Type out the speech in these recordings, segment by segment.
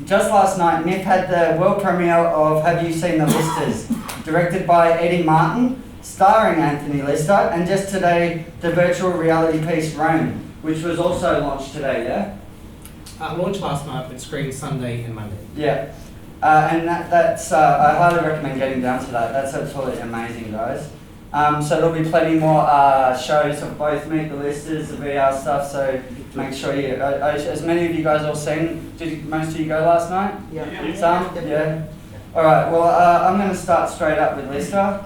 just last night, MIFF had the world premiere of Have You Seen the Listers, directed by Eddie Martin, starring Anthony Lister, and just today, the virtual reality piece Rome, which was also launched today, yeah? Launched last night, but screened Sunday and Monday. Yeah. And that's I highly recommend getting down to that. That's absolutely amazing, guys. So there'll be plenty more shows of both Meet the Listers, the VR stuff, so make sure you, as many of you guys all seen, did most of you go last night? Yeah. Some? Yeah. Alright, well I'm going to start straight up with Lister.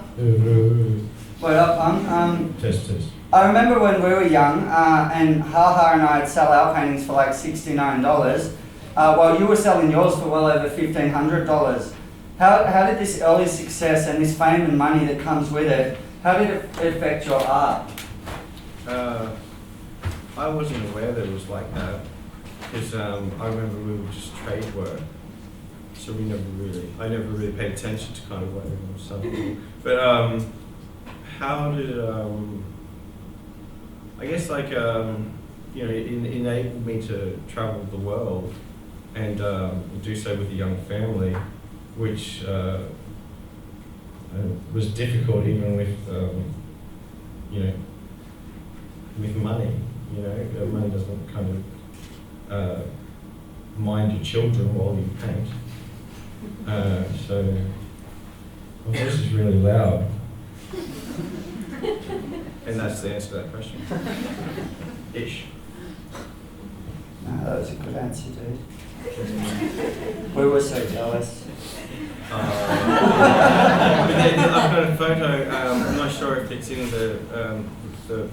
What up, Punk? Test. I remember when we were young and Haha and I'd sell our paintings for like $69, while you were selling yours for well over $1,500. How did this early success and this fame and money that comes with it, how did it affect your art? I wasn't aware that it was like that, because I remember we would just trade work, so I never really paid attention to kind of what everyone was selling. But how did I guess like it enabled me to travel the world and do so with a young family, which was difficult even with with money. Money doesn't kind of mind your children while you paint. So my voice is really loud. And that's the answer to that question. Ish. No, that was a good answer, dude. We were so jealous. I've got a photo. I'm not sure if it's in the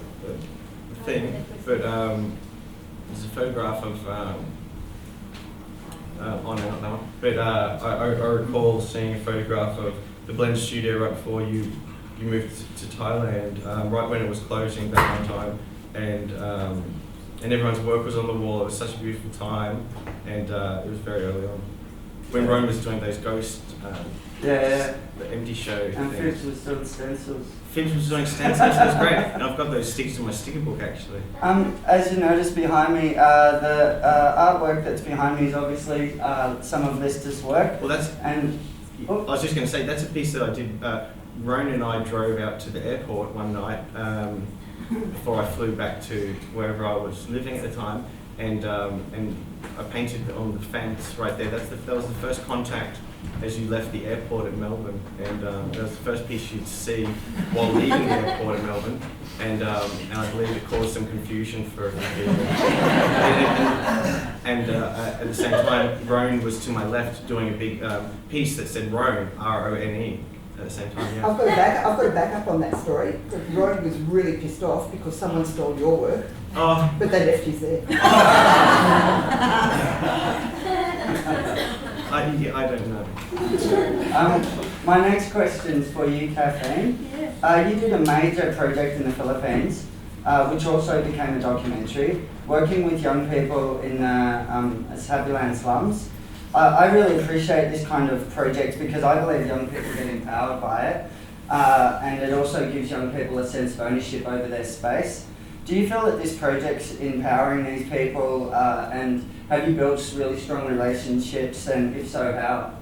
thing, but there's a photograph of But I recall seeing a photograph of the Blend Studio right before you moved to Thailand, right when it was closing that one time, and everyone's work was on the wall. It was such a beautiful time, and it was very early on when Rome was doing those ghost, the empty show. And Phipps was doing stencils. Phipps was doing stencils. It was great, and I've got those stickers in my sticker book actually. As you notice behind me, the artwork that's behind me is obviously some of Lister's work. Well, I was just going to say that's a piece that I did. Ronan and I drove out to the airport one night before I flew back to wherever I was living at the time, and I painted on the fence right there. That was the first contact as you left the airport at Melbourne, and that was the first piece you'd see while leaving the airport at Melbourne, and I believe it caused some confusion for a few people. And at the same time, Roan was to my left doing a big piece that said Roan, R-O-N-E. At the same time, yeah. I've got to back up on that story. Roan was really pissed off because someone stole your work, but they left his there. I don't know. My next question's for you, Kathleen. You did a major project in the Philippines, which also became a documentary, working with young people in the Sabulan slums. I really appreciate this kind of project because I believe young people get empowered by it, and it also gives young people a sense of ownership over their space. Do you feel that this project's empowering these people, and have you built really strong relationships, and if so, how?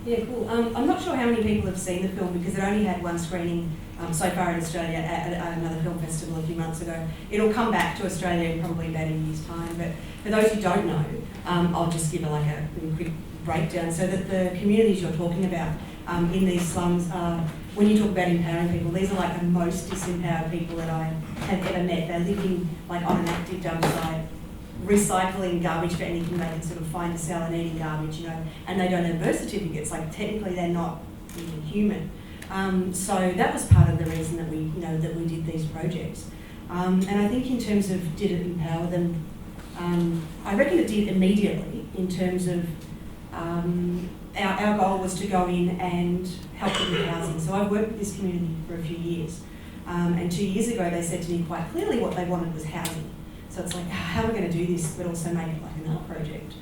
Yeah, cool. I'm not sure how many people have seen the film because it only had one screening so far in Australia at another film festival a few months ago. It'll come back to Australia in probably about a year's time, but for those who don't know, I'll just give a quick breakdown so that the communities you're talking about in these slums are, when you talk about empowering people, these are like the most disempowered people that I have ever met. They're living like on an active dump site, recycling garbage for anything they can sort of find to sell and eating garbage, and they don't have birth certificates, like technically they're not even human. So that was part of the reason that we did these projects. And I think in terms of did it empower them, I reckon it did immediately in terms of our goal was to go in and help them with housing. So I've worked with this community for a few years. And 2 years ago they said to me quite clearly what they wanted was housing. So it's like, how are we going to do this but also make it like an art project?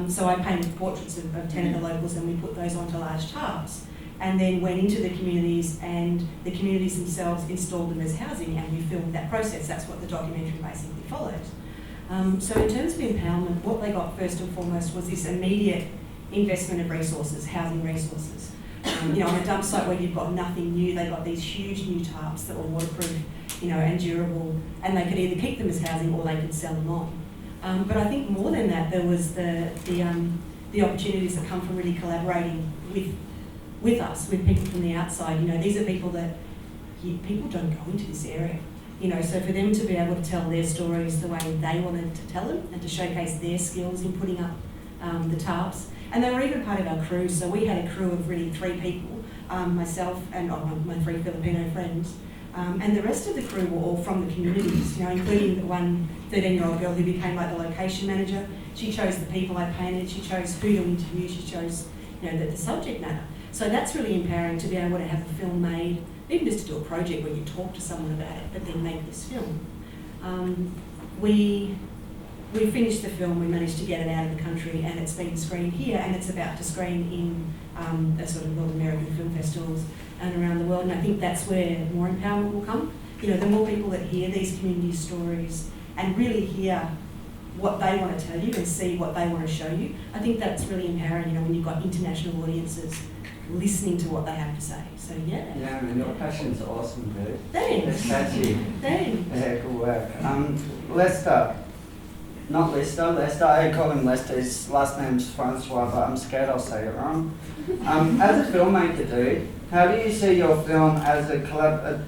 So I painted portraits of 10 of the locals and we put those onto large tarps and then went into the communities and the communities themselves installed them as housing and we filmed that process. That's what the documentary basically follows. So in terms of empowerment, what they got first and foremost was this immediate investment of resources, housing resources. You know, on a dump site where you've got nothing new, they've got these huge new tarps that were waterproof, you know, and durable, and they could either keep them as housing or they could sell them on. But I think more than that, there was the opportunities that come from really collaborating with us, with people from the outside. You know, these are people that people don't go into this area. You know, so for them to be able to tell their stories the way they wanted to tell them and to showcase their skills in putting up the tarps. And they were even part of our crew, so we had a crew of really 3 people, myself and my 3 Filipino friends. And the rest of the crew were all from the communities, you know, including the one 13-year-old girl who became like the location manager. She chose the people I painted, she chose who to interview, she chose, you know, the subject matter. So that's really empowering to be able to have a film made, even just to do a project where you talk to someone about it, but then make this film. We finished the film, we managed to get it out of the country, and it's been screened here, and it's about to screen in the sort of North American film festivals and around the world, and I think that's where more empowerment will come. You know, the more people that hear these community stories and really hear what they want to tell you and see what they want to show you, I think that's really empowering, you know, when you've got international audiences listening to what they have to say. So yeah. Yeah, I mean, your passion's awesome, dude. Thanks. It's catchy. Thanks. Yeah, good work. Lester. Not Lester, Lester, I call him Lester, his last name's Francois, but I'm scared I'll say it wrong. As a filmmaker, dude, how do you see your film as a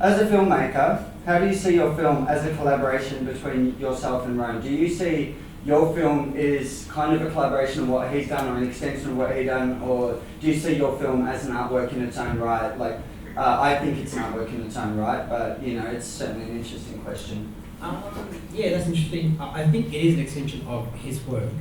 as a filmmaker, how do you see your film as a collaboration between yourself and Rome? Do you see your film is kind of a collaboration of what he's done or an extension of what he's done, or do you see your film as an artwork in its own right? Like, I think it's an artwork in its own right, but you know, it's certainly an interesting question. Yeah, that's interesting. I think it is an extension of his work.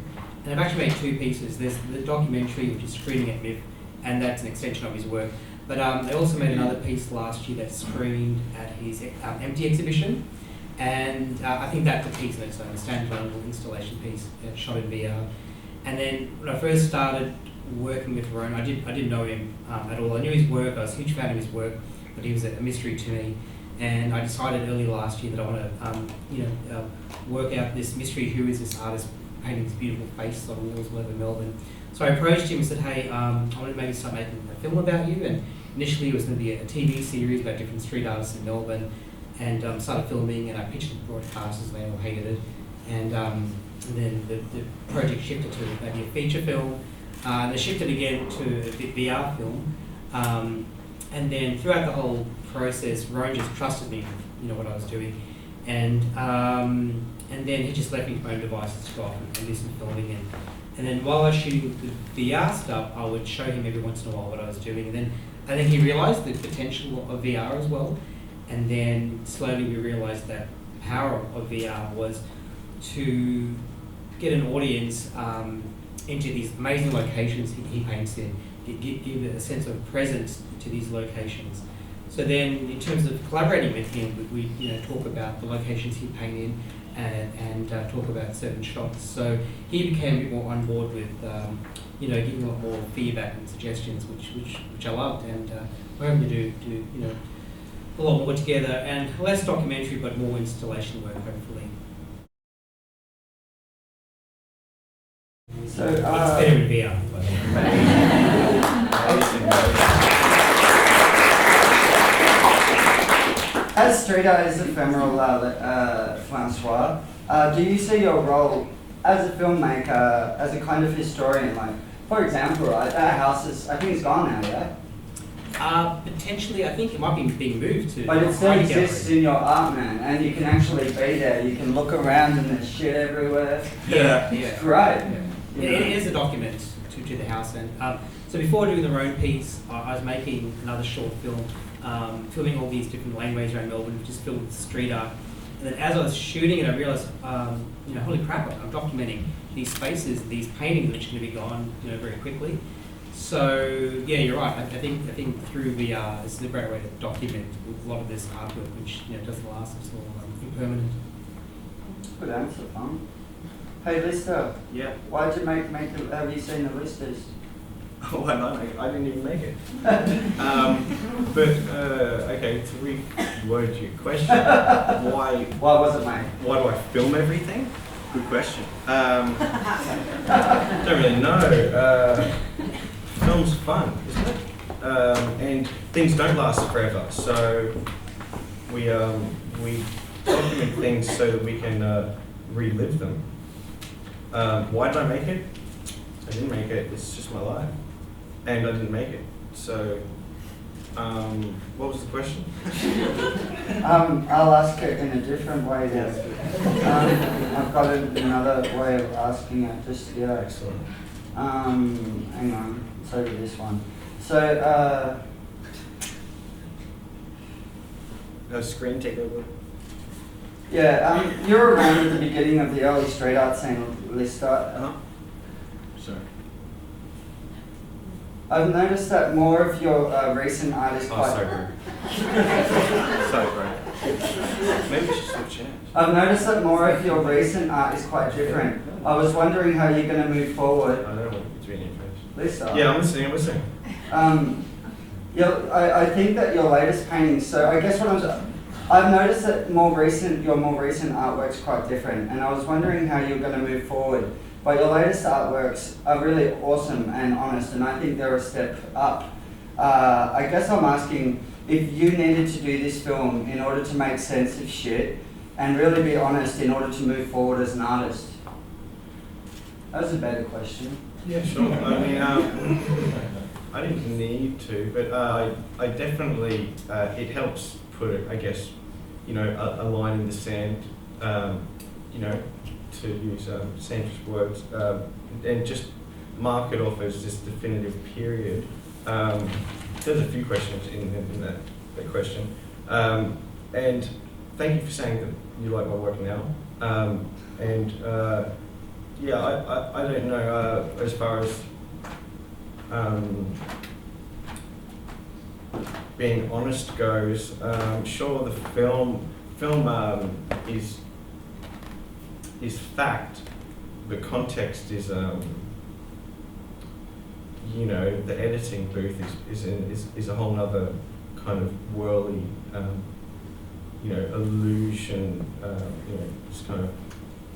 And I've actually made 2 pieces. There's the documentary, which is screening at MIFF, and that's an extension of his work. But they also made another piece last year that screened at his empty exhibition. And I think that's a piece in its own, a standalone little installation piece shot in VR. And then when I first started working with Ron, I didn't know him at all. I knew his work, I was a huge fan of his work, but he was a mystery to me. And I decided early last year that I want to, work out this mystery. Who is this artist painting this beautiful face on walls all over Melbourne? So I approached him and said, hey, I want to maybe start making a film about you. And initially it was going to be a TV series about different street artists in Melbourne. And started filming, and I pitched it to broadcasters, and they all hated it. And then the project shifted to maybe a feature film. They shifted again to a VR film. And then throughout the whole process, Rowan just trusted me, you know, what I was doing, and then he just left me to my own devices to go off and do some filming, and then while I was shooting the VR stuff, I would show him every once in a while what I was doing, and then I think he realised the potential of VR as well, and then slowly we realised that the power of VR was to get an audience into these amazing locations he paints in, give a sense of presence to these locations. So then, in terms of collaborating with him, we talk about the locations he painted and talk about certain shots. So he became a bit more on board with, giving a lot more feedback and suggestions, which I loved, and we're hoping to do a lot more together, and less documentary but more installation work, hopefully. So it's better in VR. As street art is ephemeral, Francois, do you see your role as a filmmaker, as a kind of historian? Like, for example, right, that house is, I think it's gone now, yeah? Potentially, I think it might be being moved to. But it still exists in your art, man, and you can actually be there. You can look around and there's shit everywhere. Yeah. It's great. Yeah. It is a document to the house, and so before doing the road piece, I was making another short film, filming all these different laneways around Melbourne, just filled with street art. And then as I was shooting it, I realised, holy crap, I'm documenting these spaces, these paintings which are going to be gone, very quickly. So yeah, you're right. I think through VR, this is a great way to document a lot of this artwork, which doesn't last. It's all impermanent. Good answer, Tom. Hey, Lister. Yeah. Why did you make the? Have you seen the Listers? Why did I make it? I didn't even make it. Okay, to reword your question, why was it made? Why do I film everything? Good question. Don't really know. Film's fun, isn't it? And things don't last forever, so we document things so that we can relive them. Why did I make it? I didn't make it. It's just my life, and I didn't make it. So, what was the question? I'll ask it in a different way then. I've got another way of asking it. Just Excellent. hang on. So this one. So No screen takeover. yeah, you're around at the beginning of the early street art scene, Lister. Sorry. I've noticed that more of your recent art is Oh, quite. sorry, bro. Sorry, bro. Maybe we should switch it. I've noticed that more of your recent art is quite different. I was wondering how you're going to move forward. I don't want to be in your face. Lister. Yeah, I'm listening. I think that your latest paintings. So I guess I've noticed that your more recent artwork's quite different, and I was wondering how you're going to move forward. But your latest artworks are really awesome and honest, and I think they're a step up. I guess I'm asking if you needed to do this film in order to make sense of shit and really be honest in order to move forward as an artist. That was a better question. Yeah, sure. I mean, I didn't need to, but I definitely, it helps put it, I guess, a line in the sand, to use Sandra's words, and just mark it off as this definitive period. There's a few questions in that question. And thank you for saying that you like my work now. I don't know, as far as being honest goes, sure, the film is fact, but context is the editing booth is a whole nother kind of whirly illusion, this kind of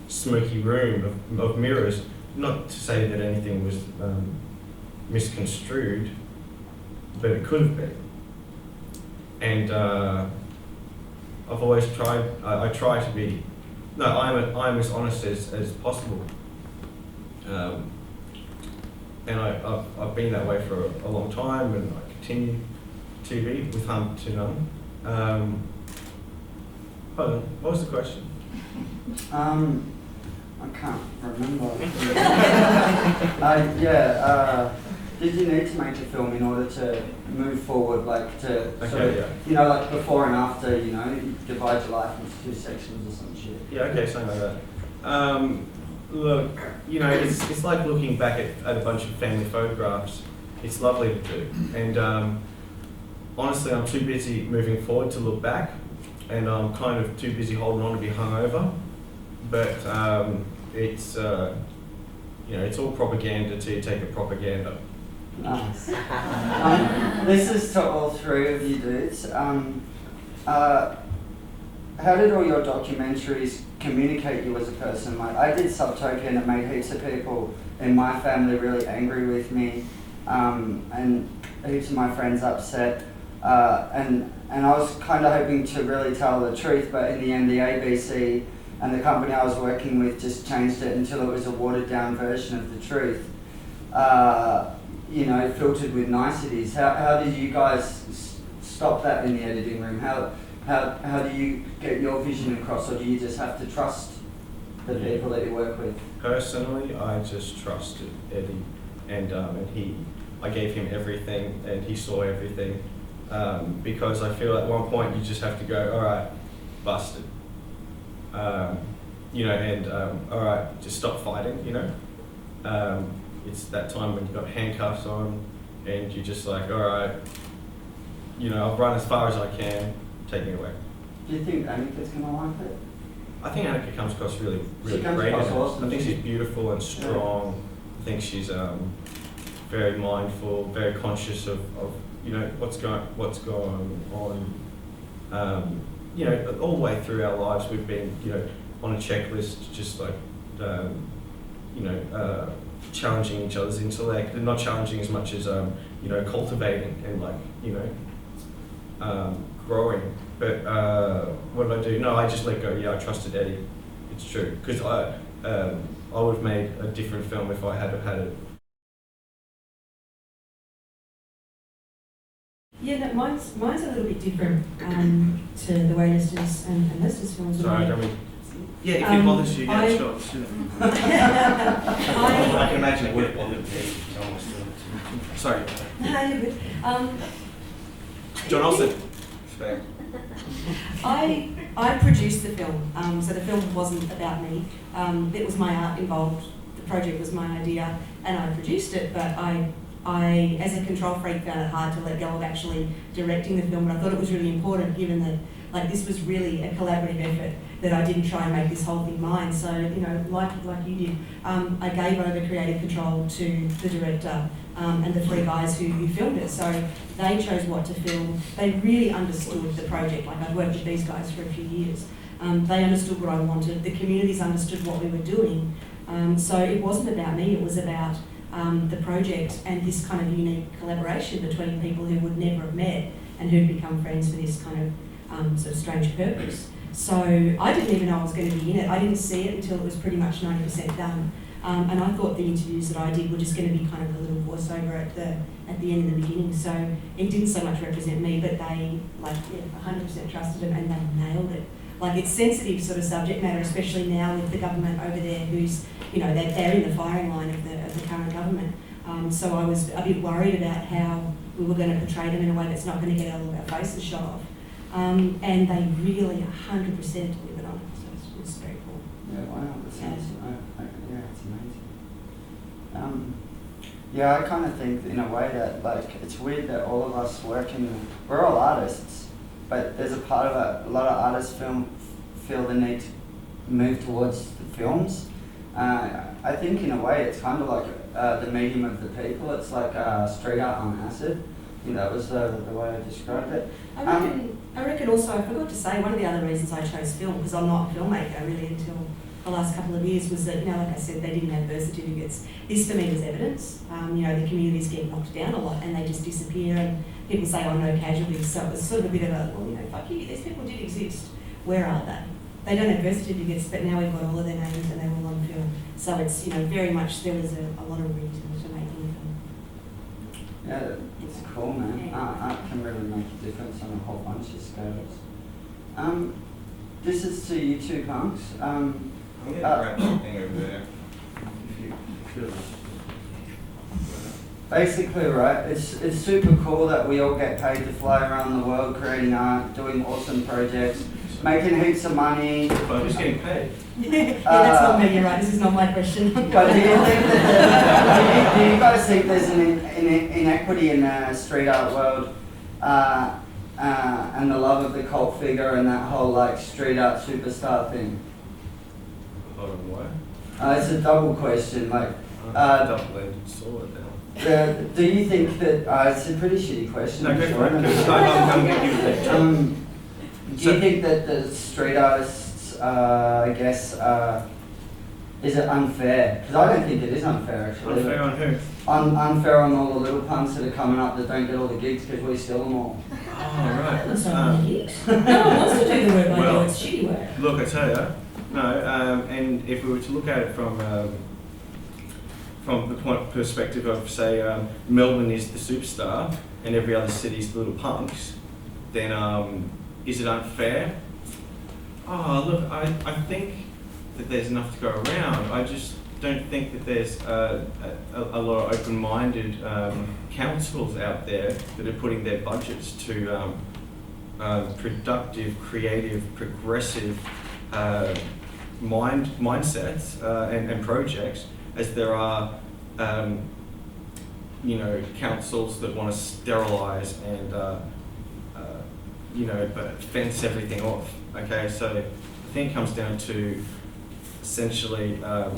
smoky room of mirrors. Not to say that anything was misconstrued, but it could have been. And I've always tried. I try to be. No, I'm as honest as possible. And I've been that way for a long time, and I continue to be with harm to none. Hold on, what was the question? I can't remember. Did you need to make a film in order to move forward, like to like before and after, you divide your life into two sections or some shit? Yeah, okay, something like that. Look, it's like looking back at a bunch of family photographs. It's lovely to do. And honestly, I'm too busy moving forward to look back, and I'm kind of too busy holding on to be hungover. But it's it's all propaganda till you take a propaganda. Nice. This is to all three of you dudes. How did all your documentaries communicate you as a person? Like, I did Subtoken, it made heaps of people in my family really angry with me, and heaps of my friends upset. And I was kind of hoping to really tell the truth, but in the end, the ABC and the company I was working with just changed it until it was a watered down version of the truth, filtered with niceties. How did you guys stop that in the editing room? How do you get your vision across, or do you just have to trust the people that you work with? Personally, I just trusted Eddie, and I gave him everything, and he saw everything, because I feel at one point you just have to go, all right, busted, all right, just stop fighting, It's that time when you've got handcuffs on, and you're just like, all right, I'll run as far as I can, take me away. Do you think Annika's going to like it? I think Annika comes across really She comes great. across awesome. I think she's beautiful and strong. Yeah. I think she's very mindful, very conscious of what's going on. All the way through our lives, we've been on a checklist, just like challenging each other's intellect, and not challenging as much as cultivating and growing. But what did I do? No, I just let go. Yeah, I trusted Eddie. It's true, because I would have made a different film if I had have had it. Yeah, no, mine's a little bit different to the way Lester's and Lester's films are Sorry, I made. don't mean. Yeah, if it bothers you, yeah, sure. I can imagine it would have bothered me. Sorry. No, you're good. John Olsen. I produced the film, so the film wasn't about me. It was my art involved. The project was my idea, and I produced it. But I, as a control freak, found it hard to let go of actually directing the film. But I thought it was really important, given that this was really a collaborative effort, that I didn't try and make this whole thing mine. So like you did, I gave over creative control to the director. And the three guys who filmed it. So they chose what to film. They really understood the project. I'd worked with these guys for a few years. They understood what I wanted. The communities understood what we were doing. So it wasn't about me, it was about the project and this kind of unique collaboration between people who would never have met and who'd become friends for this kind of sort of strange purpose. So I didn't even know I was going to be in it. I didn't see it until it was pretty much 90% done. And I thought the interviews that I did were just going to be kind of a little voiceover at the end and the beginning. So it didn't so much represent me, but they 100% trusted it and they nailed it. It's sensitive sort of subject matter, especially now with the government over there, who's they're in the firing line of the current government. So I was a bit worried about how we were going to portray them in a way that's not going to get all of our faces shot off. And they really 100% delivered on it. So it's very cool. Yeah, wow, that sounds, yeah, it's amazing. Yeah, I kind of think in a way that it's weird that all of us we're all artists, but there's a part of a lot of artists feel the need to move towards the films. I think in a way it's kind of like the medium of the people. It's like street art on acid. I think that was the way I described it. I reckon also, I forgot to say, one of the other reasons I chose film, because I'm not a filmmaker really until the last couple of years, was that, like I said, they didn't have birth certificates. This for me was evidence. The communities get knocked down a lot and they just disappear, and people say, oh, no casualties. So it was sort of a bit of a, fuck you, these people did exist. Where are they? They don't have birth certificates, but now we've got all of their names and they're all on film. So it's, very much, there was a lot of reasons to making the film. Yeah, it's cool, man. Art can really make a difference on a whole bunch of scales. This is to you two punks. I'm going to grab something over there. If you feel Basically, right, it's super cool that we all get paid to fly around the world creating art, doing awesome projects, making heaps of money. But who's getting paid? Yeah, that's not me, you're right, this is not my question. But do you think that do you guys think there's an inequity in the street art world and the love of the cult figure and that whole street art superstar thing? What? It's a double question. Double-edged sword now. Do you think that it's a pretty shitty question? No, go for it. Do you think that the street artists, is it unfair? Because I don't think it is unfair, actually. Unfair on who? Unfair on all the little punks that are coming up that don't get all the gigs because we steal them all. Oh, right. That's not gigs. No one wants to do the work I do, it's shitty work. Look, I tell you, no, and if we were to look at it from the perspective of, say, Melbourne is the superstar and every other city is the little punks, then is it unfair? Oh, look, I think that there's enough to go around. I just don't think that there's a lot of open-minded councils out there that are putting their budgets to productive, creative, progressive mindsets and projects, as there are councils that want to sterilise and but fence everything off. Okay, so I think it comes down to essentially a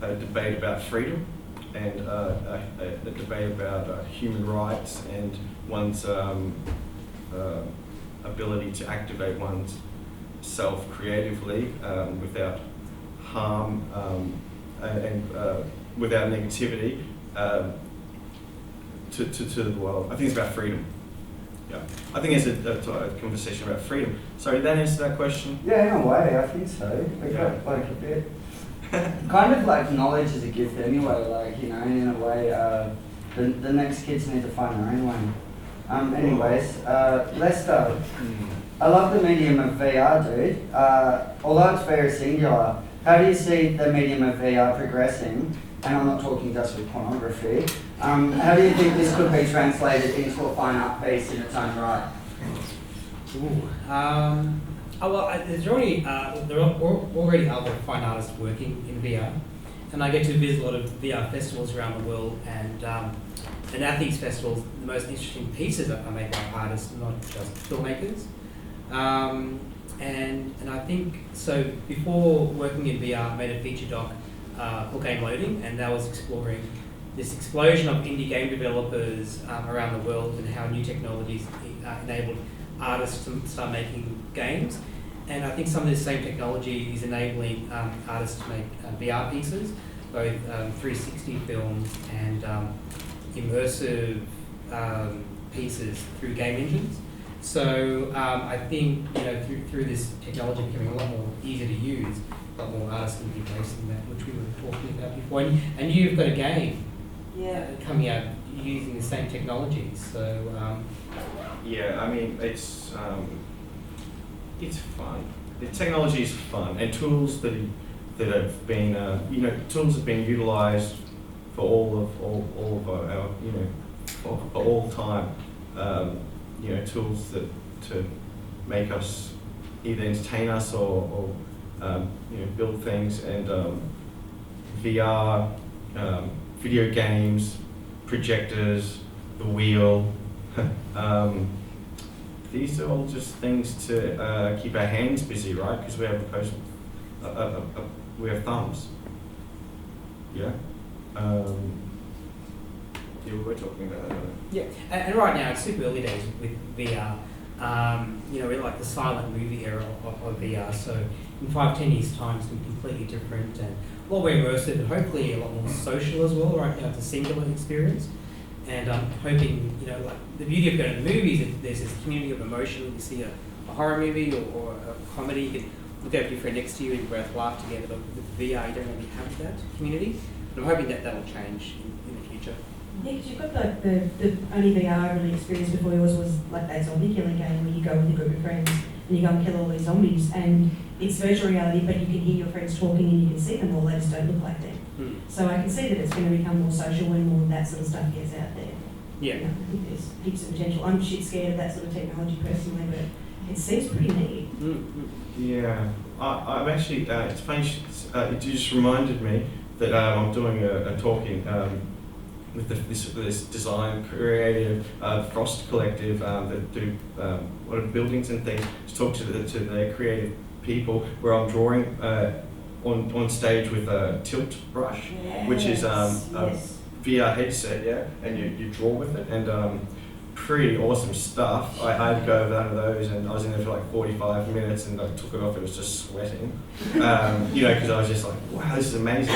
debate about freedom and a debate about human rights and one's ability to activate one's self creatively without harm and without negativity to the world. I think it's about freedom. Yeah, I think it's a conversation about freedom. So did that answer that question? Yeah, in a way, I think so. We got like a bit, kind of like knowledge is a gift anyway. Like, you know, in a way, the next kids need to find their own way. Anyways, Lester, I love the medium of VR, dude. Although it's very singular, how do you see the medium of VR progressing? And I'm not talking just with pornography. How do you think this could be translated into a fine art piece in its own right? There are already other fine artists working in VR, and I get to visit a lot of VR festivals around the world, and at these festivals, the most interesting pieces are made by artists, not just filmmakers. And I think so. Before working in VR, I made a feature doc called Game Loading, and that was exploring this explosion of indie game developers around the world and how new technologies enabled artists to start making games. And I think some of this same technology is enabling artists to make VR pieces, both 360 films and immersive pieces through game engines. So I think, you know, through this technology becoming a lot more easy to use, a lot more artists can be embracing that, which we were talking about before. And you've got a game coming out using the same technology. So yeah, I mean, it's fun. The technology is fun, and tools that have been tools have been utilised for all of our for all time. Tools that to make us either entertain us or build things, and VR, video games, projectors, the wheel. These are all just things to keep our hands busy, right? Because we have we have thumbs. Yeah. We were talking about that. Yeah, and right now it's super early days with VR. We're like the silent movie era of VR. So in 5-10 years' time, it's going to be completely different and a lot more immersive, and hopefully a lot more social as well. Right now, it's a singular experience, and I'm hoping, like the beauty of going to the movies, if there's this community of emotion. You see a horror movie or a comedy, you can look over to your friend next to you and you both laugh together. But with VR, you don't really have that community. But I'm hoping that will change in the future. Yeah, because you've got the only VR I really experienced before yours was like that zombie killing game where you go with a group of friends and you go and kill all these zombies, and it's virtual reality, but you can hear your friends talking and you can see them all, they just don't look like them. So I can see that it's going to become more social when more of that sort of stuff gets out there. Yeah. I think there's heaps of potential. I'm shit scared of that sort of technology personally, but it seems pretty neat. Yeah, I'm actually, it's funny, it just reminded me that I'm doing a talk in with this design creative Frost Collective that do a lot of buildings and things, to talk to their creative people, where I'm drawing on stage with a tilt brush, which is a VR headset, and you draw with it, and pretty awesome stuff. I had to go over one of those, and I was in there for like 45 minutes, and I took it off, it was just sweating, because I was just like, wow, this is amazing.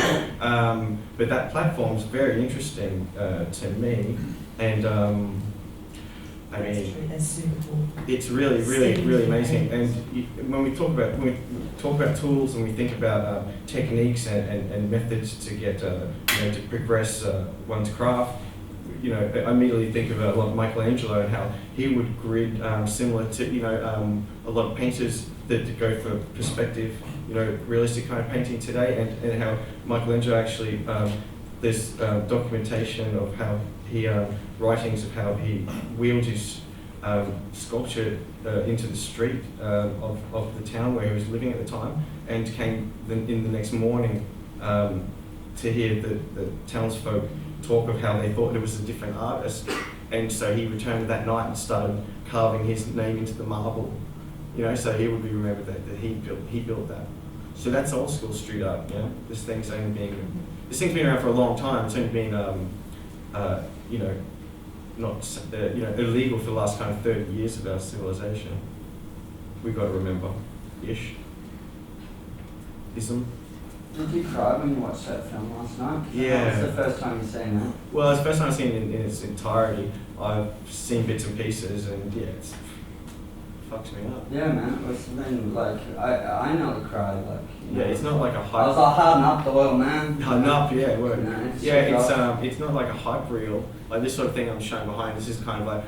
But that platform's very interesting to me, and I mean, that's super cool. It's really, really, really amazing. And when we talk about tools and we think about techniques and methods to get to progress one's craft, I immediately think of a lot of Michelangelo and how he would grid similar to a lot of painters that go for perspective, realistic kind of painting today, and how Michelangelo actually there's documentation of how he writings of how he wheeled his sculpture into the street of the town where he was living at the time, and came in the next morning to hear the townsfolk talk of how they thought it was a different artist, and so he returned that night and started carving his name into the marble, so he would be remembered that he built that. So that's old school street art. This thing's been around for a long time. It's only been not illegal for the last kind of 30 years of our civilization. We've got to remember, ism. Did you cry when you watched that film last night? Yeah. That was the first time you've seen it. Well, it's the first time I've seen it in its entirety. I've seen bits and pieces, and yeah, it's fucks me up. Yeah, man. It was then like I nearly cried. Like Yeah, it's not like a I was hype. like harden up the oil, man. Harden up, yeah, it worked. You know, Yeah, it's not like a hype reel. Like this sort of thing I'm showing behind. This is kind of like.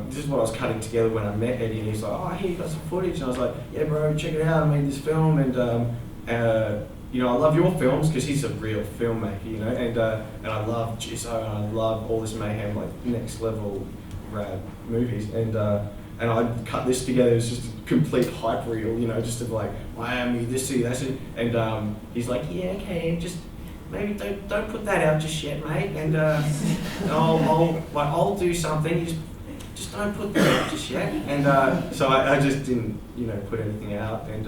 This is what I was cutting together when I met Eddie, and he's like, "Oh, I hear you got some footage," and I was like, "Yeah, bro, check it out. I made this film, and you know, I love your films because he's a real filmmaker, you know, and I love Jizzo, and I love all this mayhem, like next level rad movies, and I cut this together as just a complete hype reel, you know, just of like Miami, this city, that city, and he's like, "Yeah, okay, just." Maybe don't put that out just yet, mate. And I'll do something. Just don't put that out just yet. And so I just didn't, you know, put anything out, and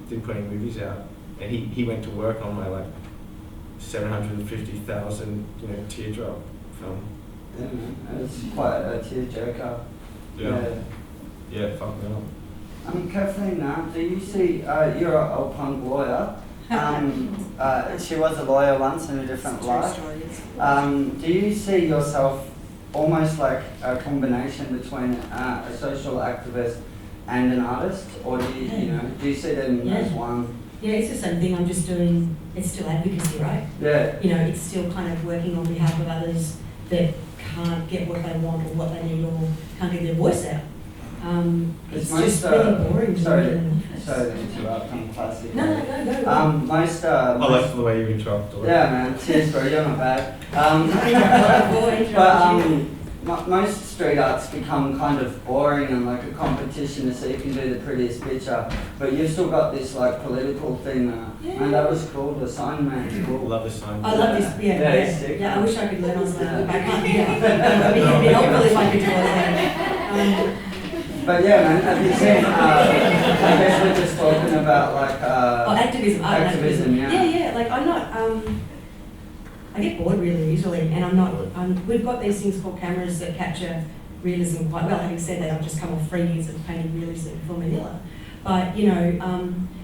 didn't put any movies out. And he went to work on my like 750,000, you know, teardrop film. Yeah, man. It's quite a tearjerker. Yeah, fuck me up. Kathleen, do you see? You're an old punk lawyer. She was a lawyer once in a different life. Do you see yourself almost like a combination between a social activist and an artist, or do you see them as one? Yeah, it's the same thing. I'm just doing. It's still advocacy, right? Yeah. You know, it's still kind of working on behalf of others that can't get what they want or what they need or can't get their voice out. It's just really boring. Sorry to interrupt. I'm classic. No. Most. I like the way you interrupt. Yeah, man. Cheers, bro. You're not bad. Most street arts become kind of boring and like a competition to see who can do the prettiest picture. But you've still got this like political thing. Man, that was cool. The sign, man. Cool. Love the sign. I love this. It's sick. Yeah, I wish I could learn on something. I can't. Yeah, it'd be helpful if I could do it. But yeah, man, have you seen, I guess we're just talking about like... activism. Activism, yeah. Yeah, like I'm not, I get bored really easily, and we've got these things called cameras that capture realism quite well. Having said that, I've just come off 3 years of painting realism for Manila. But, you know,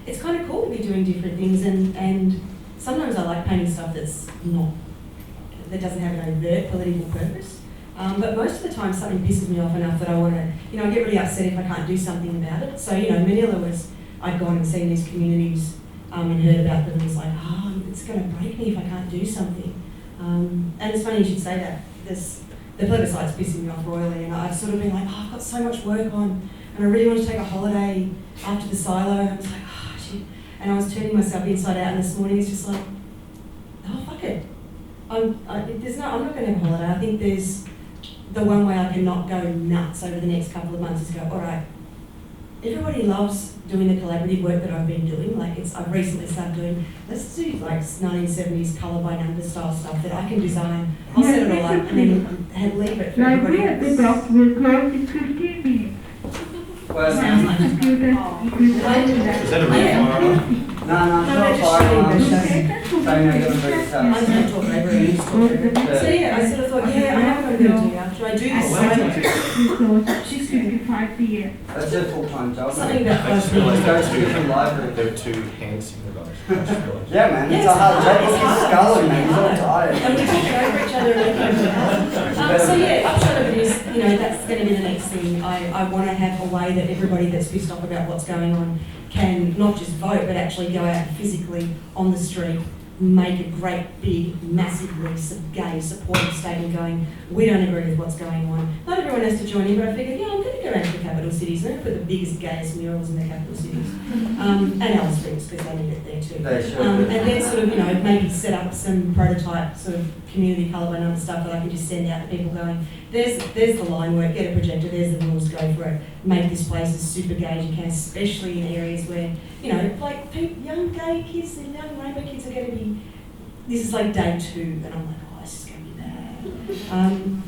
it's kind of cool to be doing different things, and sometimes I like painting stuff that doesn't have an overt political purpose. But most of the time something pisses me off enough that I want to, you know, I get really upset if I can't do something about it. So, you know, Manila I'd gone and seen these communities and heard about them, and it's like, it's going to break me if I can't do something. And it's funny you should say that. The plebiscite's pissing me off royally, and I've sort of been like, I've got so much work on, and I really want to take a holiday after the silo. And I was like, shit. And I was turning myself inside out, and this morning it's just like, fuck it. I'm not going to have a holiday. I think there's the one way I can not go nuts over the next couple of months is go, all right, everybody loves doing the collaborative work that I've been doing. Like I've recently started doing, let's do like 1970s colour by number style stuff that I can design. I'll set it all up and then leave it for everybody else. The clock will close in 15 minutes. Well, Sounds like Is that a real fire? No, it's not fire alarm. So you're going to break this I out. don't talk over it. So yeah, I sort of thought, I know what I'm going to do now. Should I do this solo? She's 55 p.m. That's a full-time job. Something man. about I just five realised minutes. Go to different libraries. There were two hand signal guys. Yeah, man, Yeah, it's a hard job. it's Look, he's hard. sculling, man. He's all And tired. we talk over each other and make it happen. So yeah, upshot of it is, you know, that's going to be the next thing. I want to have a way that everybody that's pissed off about what's going on can not just vote, but actually go out physically on the street, make a great, big, massively gay supportive statement going, we don't agree with what's going on. Not everyone has to join in, but I figured, I'm going to go around to the capital cities. I'm going to put the biggest, gayest murals in the capital cities. And Alice Springs, because they need it there too. They should. And then sort of, you know, maybe set up some prototype sort of community colour by number stuff that I can just send out to people going, there's the line work, get a projector, there's the rules, go for it. Make this place as super gay as you can, especially in areas where, you know, like young gay kids, the young rainbow kids are going to be, this is like day 2, and I'm like, this is going to be bad.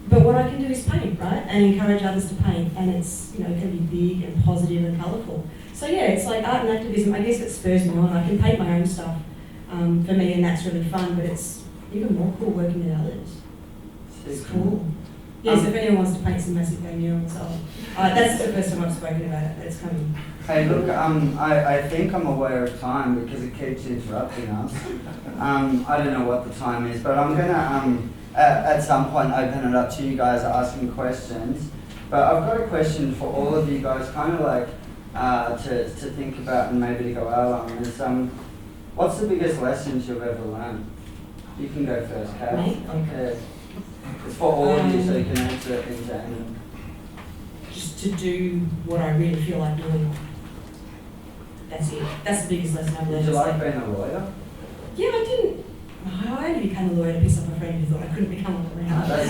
But what I can do is paint, right? And encourage others to paint, and it's, you know, it can be big and positive and colourful. So yeah, it's like art and activism, I guess it spurs me on. I can paint my own stuff for me, and that's really fun, but it's even more cool working with others. It's cool. Yes, if anyone wants to paint some massive gay murals, that's the first time I've spoken about it, but it's coming. Hey, look, I think I'm aware of time because it keeps interrupting us. I don't know what the time is, but I'm gonna at some point open it up to you guys asking questions. But I've got a question for all of you guys, kind of like to think about and maybe to go out on. Is what's the biggest lessons you've ever learned? You can go first, Kat. Okay. It's for all of you, so you can answer it in general. Just to do what I really feel like doing. That's it. That's the biggest lesson I've learned. Did you like being a lawyer? Yeah, I didn't. I only became a lawyer to piss off a friend who thought I couldn't become a lawyer. That's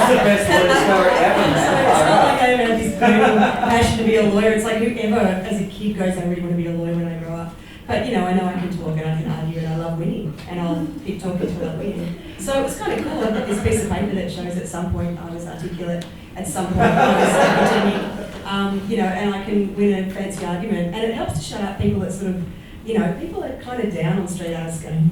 the best lawyer story ever, So man. it's not like I have this burning passion to be a lawyer. It's like whoever, as a kid, goes, I really want to be a lawyer when I grow up. But I know I can talk and I can argue and I love winning and I'll keep talking till I win. So it's kind of cool. I've got this piece of paper that shows at some point I was articulate, at some point I was academic, and I can win a fancy argument. And it helps to shut up people that sort of, people are kind of down on street artists going,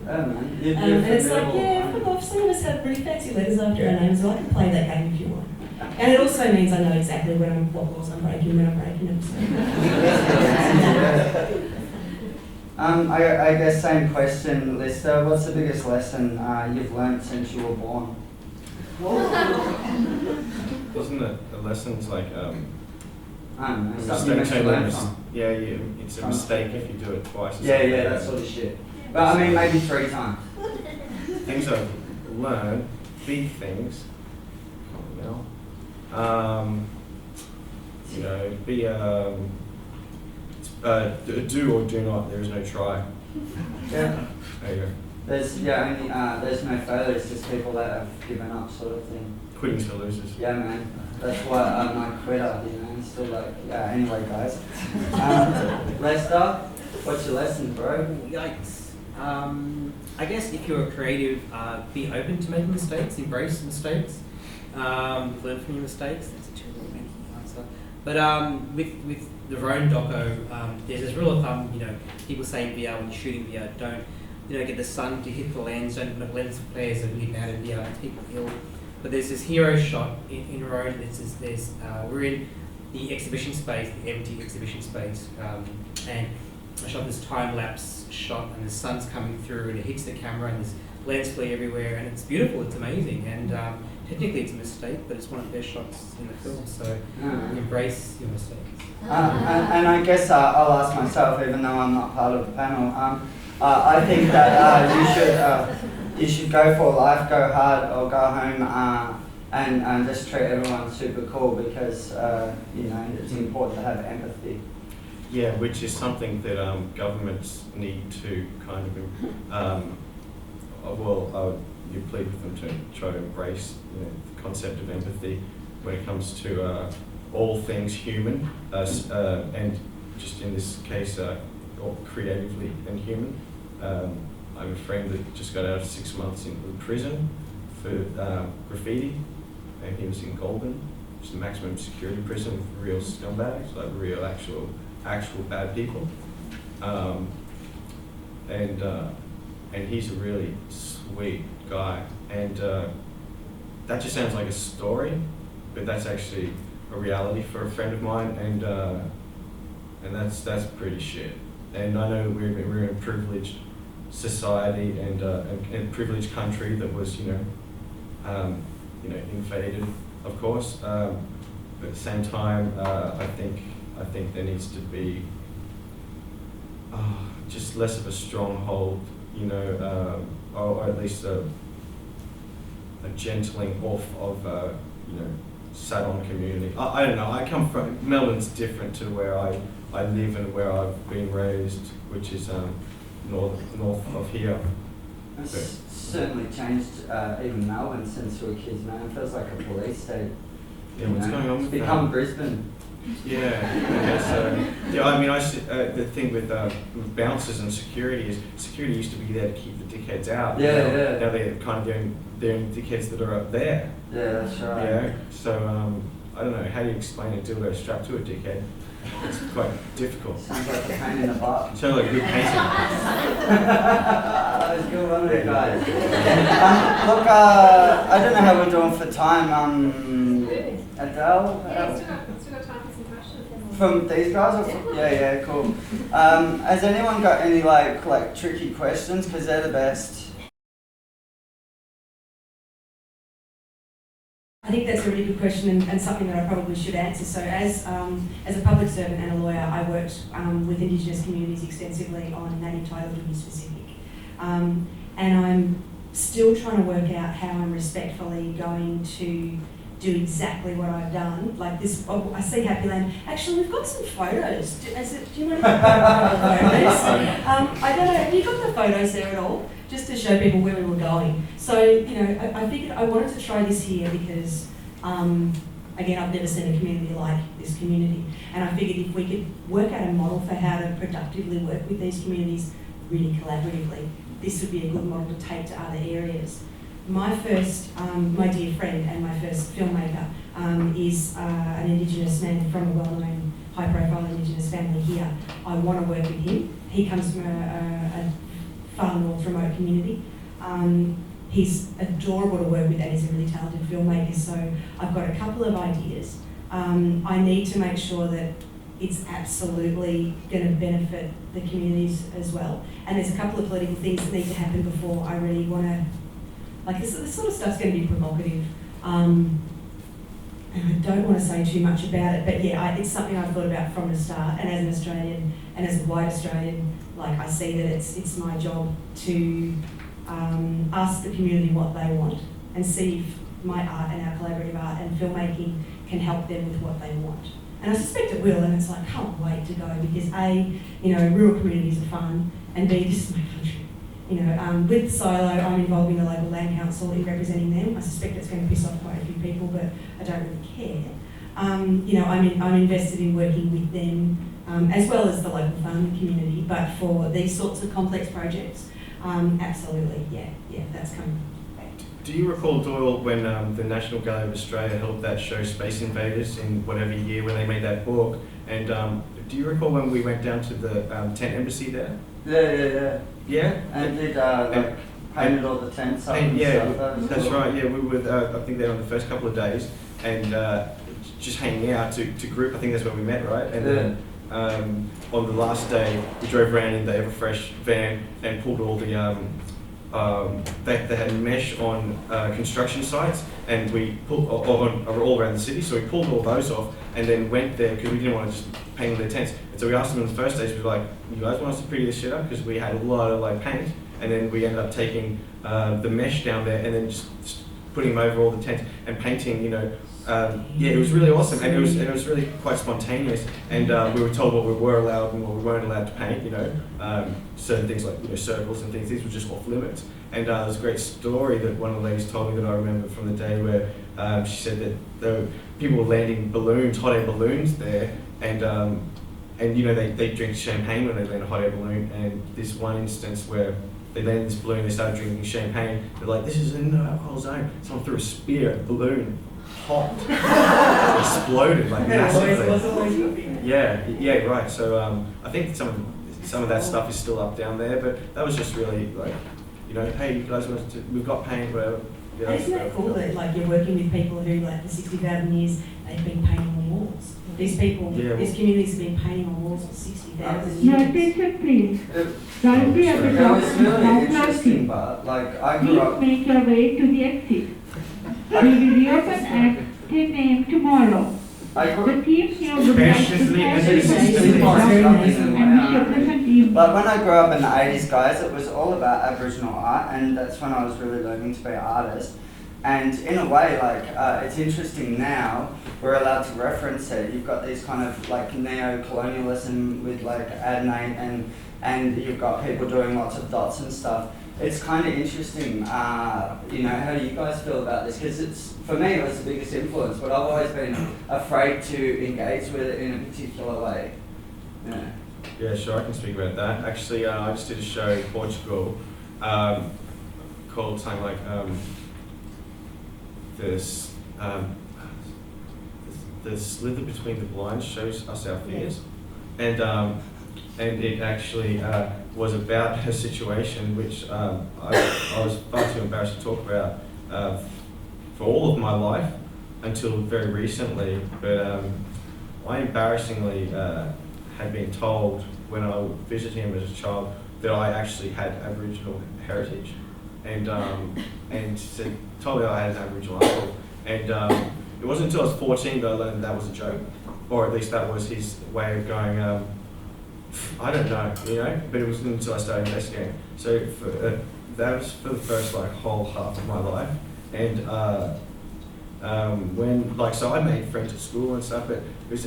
Oh man, and it's like, yeah, fuck off. Some of us have really fancy letters after our names, so I can play that game if you want. And it also means I know exactly what laws I'm breaking when I'm breaking them. So. I guess same question, Lister. What's the biggest lesson you've learned since you were born? Wasn't it the lessons like I don't know, mistake something that you learned from. it's a mistake if you do it twice. Or Yeah, something. that sort of shit. But I mean, maybe 3 times. Things I've learned, big things. Be do or do not. There is no try. Yeah. There you go. There's no failure. It's just people that have given up, sort of thing. Quitting's for losers. Yeah, man. That's why I'm not a quitter. Still like, yeah. Anyway, guys. Lester, what's your lesson, bro? Yikes. I guess if you're a creative, be open to making mistakes, embrace mistakes, learn from your mistakes. That's a terrible answer. But with the Roan doco, there's this rule of thumb. People say in VR when you're shooting VR, don't get the sun to hit the lens. Don't let lens flares are really bad in VR. It's people ill. But there's this hero shot in Roan. We're in the exhibition space, the empty exhibition space, and I shot this time-lapse shot and the sun's coming through and it hits the camera and there's lens flare everywhere and it's beautiful, it's amazing, and technically it's a mistake, but it's one of the best shots in the film, so embrace your mistakes. And I guess I'll ask myself, even though I'm not part of the panel, I think that you should go for life, go hard or go home and just treat everyone super cool because, it's important to have empathy. Yeah, which is something that governments need to kind of, you plead with them to try to embrace the concept of empathy when it comes to all things human, and just in this case, all creatively and human. I have a friend that just got out of 6 months in prison for graffiti, and he was in Goulburn, which is a maximum security prison with real scumbags, like real actual bad people, and he's a really sweet guy, and that just sounds like a story, but that's actually a reality for a friend of mine, and that's pretty shit. And I know we're in a privileged society and a privileged country that was invaded, of course, but at the same time, I think there needs to be just less of a stronghold, or at least a gentling off of, sat-on community. I don't know. I come from Melbourne's different to where I live and where I've been raised, which is north of here. It's certainly changed even Melbourne since we were kids, man. It feels like a police state. Yeah, what's going on with It's become that? Brisbane. The thing with bouncers and security is security used to be there to keep the dickheads out. Yeah. Now they're kind of they're dickheads that are up there. Yeah, that's right. So I don't know, how do you explain a dildo strapped to a dickhead? It's quite difficult. Sounds like a pain in the butt. Sounds like a good painting. That's a good one, guys. Look, I don't know how we're doing for time. Adele? Yeah, still got time for some questions. from these guys? Or yeah, cool. Has anyone got any like tricky questions? Because they're the best. I think that's a really good question and something that I probably should answer. So as a public servant and a lawyer, I worked with Indigenous communities extensively on native title to be specific. And I'm still trying to work out how I'm respectfully going to do exactly what I've done. Like this, I see Happy Land. Actually, we've got some photos. Do you want to put photos? I don't know, have you got the photos there at all? Just to show people where we were going. So, I figured I wanted to try this here because, again, I've never seen a community like this community. And I figured if we could work out a model for how to productively work with these communities really collaboratively, this would be a good model to take to other areas. My first, my dear friend and my first filmmaker is an Indigenous man from a well-known high-profile Indigenous family here. I want to work with him. He comes from a far north remote community. He's adorable to work with and he's a really talented filmmaker, so I've got a couple of ideas. I need to make sure that it's absolutely going to benefit the communities as well. And there's a couple of political things that need to happen before I really want to, like this sort of stuff's going to be provocative. And I don't want to say too much about it, but yeah, it's something I've thought about from the start. And as an Australian and as a white Australian, like I see that it's my job to ask the community what they want and see if my art and our collaborative art and filmmaking can help them with what they want. And I suspect it will, and it's like, can't wait to go because A, rural communities are fun, and B, this is my country. With Silo, I'm involved in the local land council in representing them. I suspect it's going to piss off quite a few people, but I don't really care. I'm invested in working with them as well as the local farming community, but for these sorts of complex projects, absolutely, yeah, that's coming. Do you recall, Doyle, when the National Gallery of Australia held that show Space Invaders in whatever year when they made that book? And do you recall when we went down to the tent embassy there? Yeah. Yeah? And did painted all the tents up and yeah, stuff. that's right. Yeah, we were I think there on the first couple of days and just hanging out to group. I think that's where we met, right? And then on the last day, we drove around in the Everfresh van and pulled all the they had mesh on construction sites, and we pulled all around the city. So we pulled all those off, and then went there because we didn't want to just paint their tents. And so we asked them on the first stage, we were like, "You guys want us to pretty this shit up?" Because we had a lot of paint, and then we ended up taking the mesh down there and then just putting them over all the tents and painting. It was really awesome, and it was really quite spontaneous. And we were told what we were allowed and what we weren't allowed to paint. Certain things like circles and things. These were just off limits. And there's a great story that one of the ladies told me that I remember from the day where she said that people were landing balloons, hot air balloons there, and they drink champagne when they land a hot air balloon. And this one instance where they landed this balloon, they started drinking champagne. They're like, "This is a no alcohol zone." Someone threw a spear at the balloon. Hot. Exploded massively. Yeah, right. So I think some of that stuff is still up down there, but that was just really hey, you guys we've got paint, whatever. Yeah, isn't that cool that you're working with people who for 60,000 years they've been painting on walls? These people, these communities have been painting on walls for 60,000 years. Your attention, please. Directly at the It top was of really the interesting, plastic. but I grew up. Please make your way to the exit. We will reopen at 10 a.m. tomorrow. The team here would like to thank But when I grew up in the 80s, guys, it was all about Aboriginal art, and that's when I was really learning to be an artist. And in a way, it's interesting now, we're allowed to reference it. You've got these kind of neo-colonialism with Adnate, and you've got people doing lots of dots and stuff. It's kind of interesting, how do you guys feel about this? Because for me, it was the biggest influence, but I've always been afraid to engage with it in a particular way. Yeah, sure, I can speak about that. Actually, I just did a show in Portugal called something like the Slither Between the Blinds Shows Us Our Fears. And it actually was about her situation, which I was far too embarrassed to talk about for all of my life until very recently. But I embarrassingly had been told when I visited him as a child that I actually had Aboriginal heritage, and told me I had an Aboriginal uncle, and it wasn't until I was 14 that I learned that was a joke, or at least that was his way of going, I don't know, but it wasn't until I started investigating. So that was for the first whole half of my life, and so I made friends at school and stuff, so it was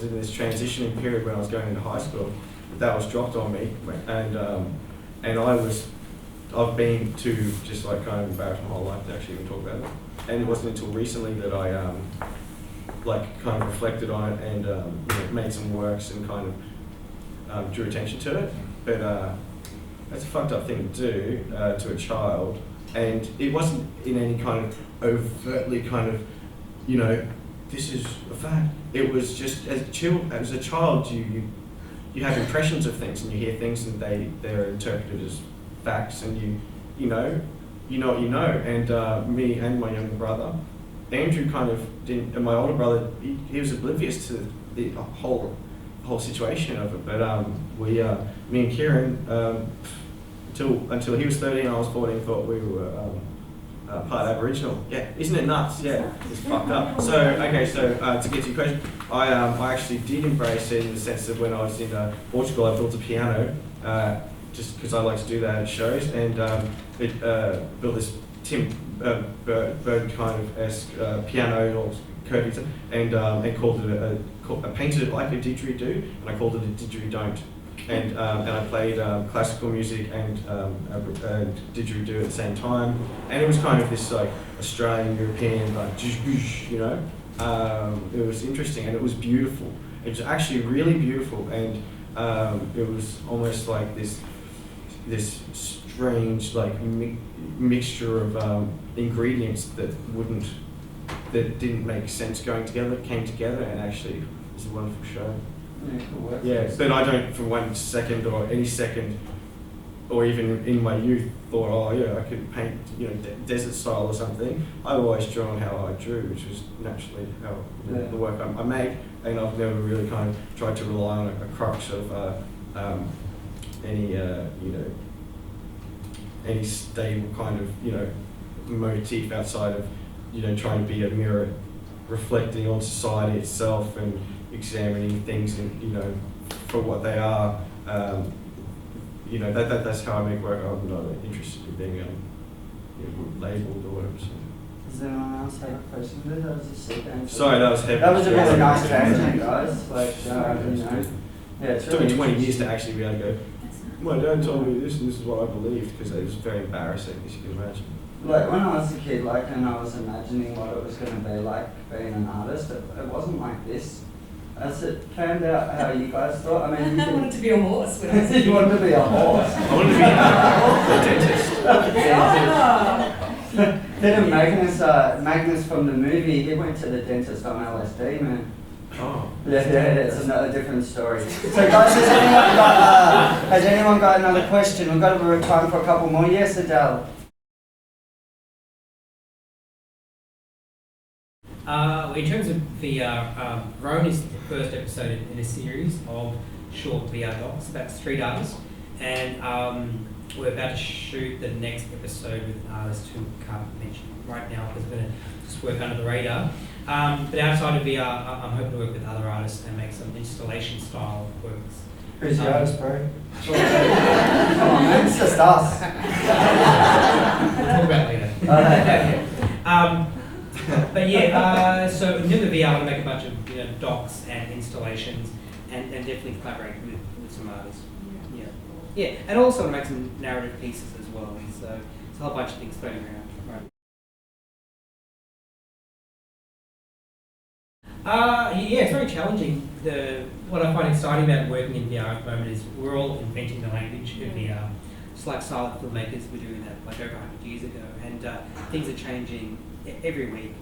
in this transitioning period when I was going into high school that was dropped on me, and I've been too just kind of embarrassed my whole life to actually even talk about it, and it wasn't until recently that I kind of reflected on it and made some works and kind of drew attention to it, but that's a fucked up thing to do to a child, and it wasn't in any kind of overtly kind of, this is a fact. It was just as a child, you have impressions of things and you hear things and they're interpreted as facts, and you know what you know. And me and my younger brother, Andrew, kind of didn't, and my older brother, he was oblivious to the whole situation of it. But me and Kieran, until he was 13 and I was 14, thought we were part Aboriginal. Yeah, isn't it nuts? Yeah, it's fucked up. So to get to your question, I actually did embrace it in the sense that when I was in Portugal, I built a piano just because I like to do that at shows, and built this Tim Burton kind of esque piano or curvy, and called it I painted it like a didgeridoo, and I called it a didgeridoo. And I played classical music and didgeridoo at the same time, and it was kind of this Australian European it was interesting and it was beautiful. It was actually really beautiful, and it was almost like this strange mixture of ingredients that didn't make sense going together, came together, and actually it was a wonderful show. Yeah, cool work. Yeah, but I don't for 1 second or any second, or even in my youth, thought, I could paint, desert style or something. I've always drawn how I drew, which was naturally how the work I make, and I've never really kind of tried to rely on a crux of any stable kind of motif outside of trying to be a mirror reflecting on society itself and examining things and for what they are. That's how I make work. I'm not interested in being labelled or whatever. So. Does anyone else have a question? That was a sick answer. Sorry, that was heavy. That was a really nice tangent, guys. It's it took me really 20 years to actually be able to go, my dad told me this and this is what I believed, because it was very embarrassing, as you can imagine. When I was a kid, and I was imagining what it was going to be like being an artist, it wasn't like this. As it turned out how you guys thought. I mean, I wanted to be a horse when I was a kid. You wanted to be a horse? I wanted to be a dentist. Didn't Magnus from the movie, he went to the dentist on LSD, man. Oh. Yeah, it's another different story. So guys, has anyone got another question? We've got a bit of time for a couple more. Yes, Adele? In terms of VR, Roan is the first episode in a series of short VR docs. That's 3 dollars, and we're about to shoot the next episode with an artist who can't mention right now because we're going to just work under the radar. But outside of VR, I'm hoping to work with other artists and make some installation style works. Who's the artist, bro? Come on, man, it's just us. We'll talk about it later. But so in terms of VR, I want to make a bunch of docs and installations, and definitely collaborate with some artists. Yeah, and also make some narrative pieces as well. So it's a whole bunch of things floating around. It's very challenging. What I find exciting about working in VR at the moment is we're all inventing the language of VR. It's like silent filmmakers were doing that over 100 years ago, and things are changing every week.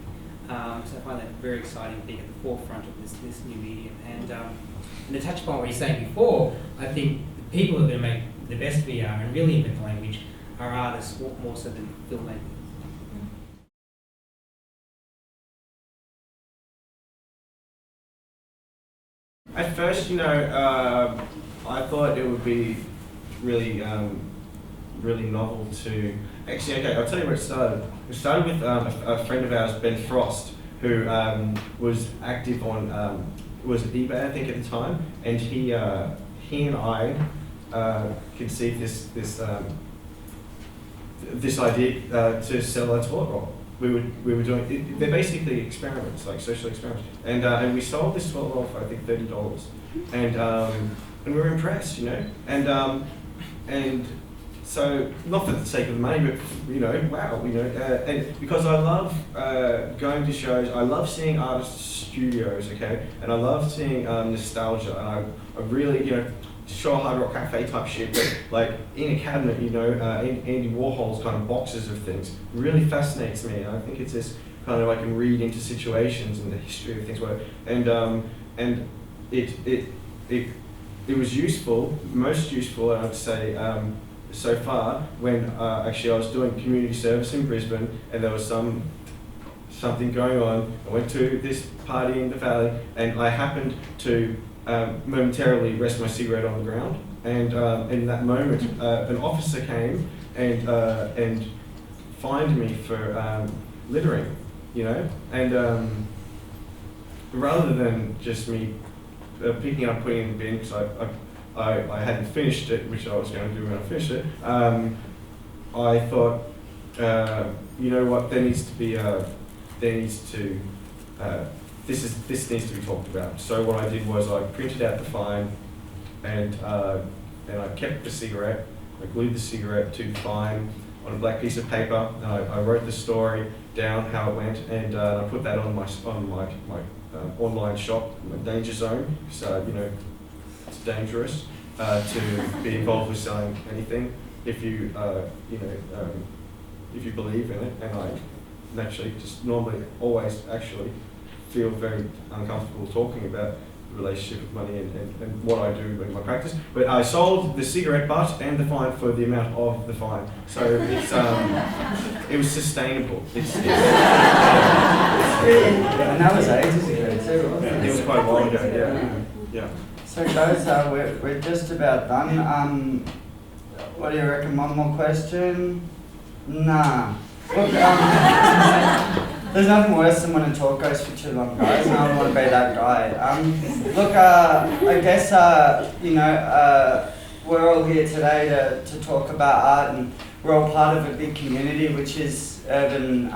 So I find that very exciting, being at the forefront of this new medium. And to touch upon what you're saying before, I think the people who are going to make the best VR and really invent the language are artists more so than filmmakers. At first, I thought it would be really, really novel to. Actually, okay, I'll tell you where it started. It started with a friend of ours, Ben Frost, who was active on was at eBay, I think, at the time, and he and I conceived this idea to sell a toilet roll. We were doing they're basically experiments, like social experiments, and we sold this toilet roll for I think $30, and we were impressed, and so not for the sake of the money, but wow, and because I love going to shows, I love seeing artists' studios, okay, and I love seeing nostalgia, and I really sure Hard Rock Cafe type shit, but like in a cabinet, Andy Warhol's kind of boxes of things really fascinates me. And I think it's this kind of I can read into situations and the history of things, and it was useful, most useful, I'd say, so far when actually I was doing community service in Brisbane and there was something going on. I went to this party in the valley and I happened to momentarily rest my cigarette on the ground, and in that moment an officer came and fined me for littering, and rather than just me picking it up, putting it in the bin, because I hadn't finished it, which I was going to do when I finished it, I thought, you know what, this needs to be talked about. So what I did was I printed out the fine, and I kept the cigarette. I glued the cigarette to the fine on a black piece of paper. And I wrote the story down, how it went, and I put that on my online shop, my danger zone. So it's dangerous to be involved with selling anything if you if you believe in it. And I naturally just normally always actually feel very uncomfortable talking about the relationship with money and what I do in my practice. But I sold the cigarette butt and the fine for the amount of the fine. So it's it was sustainable. And that was ages ago too, wasn't it? It was quite a while ago, yeah. So guys, we're just about done. What do you reckon, one more question? Nah. Look, there's nothing worse than when a talk goes for too long, guys, and I don't want to be that guy. Look, I guess, we're all here today to talk about art, and we're all part of a big community, which is urban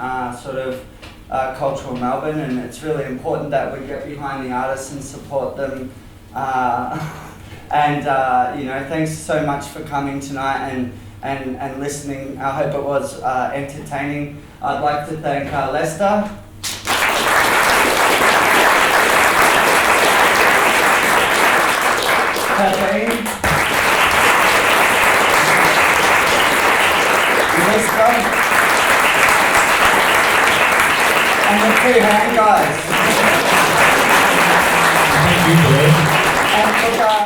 cultural Melbourne, and it's really important that we get behind the artists and support them. Thanks so much for coming tonight and listening. I hope it was entertaining. I'd like to thank Lester. Kathleen. Lester. And the three hand guys. Thank you, Greg. And look,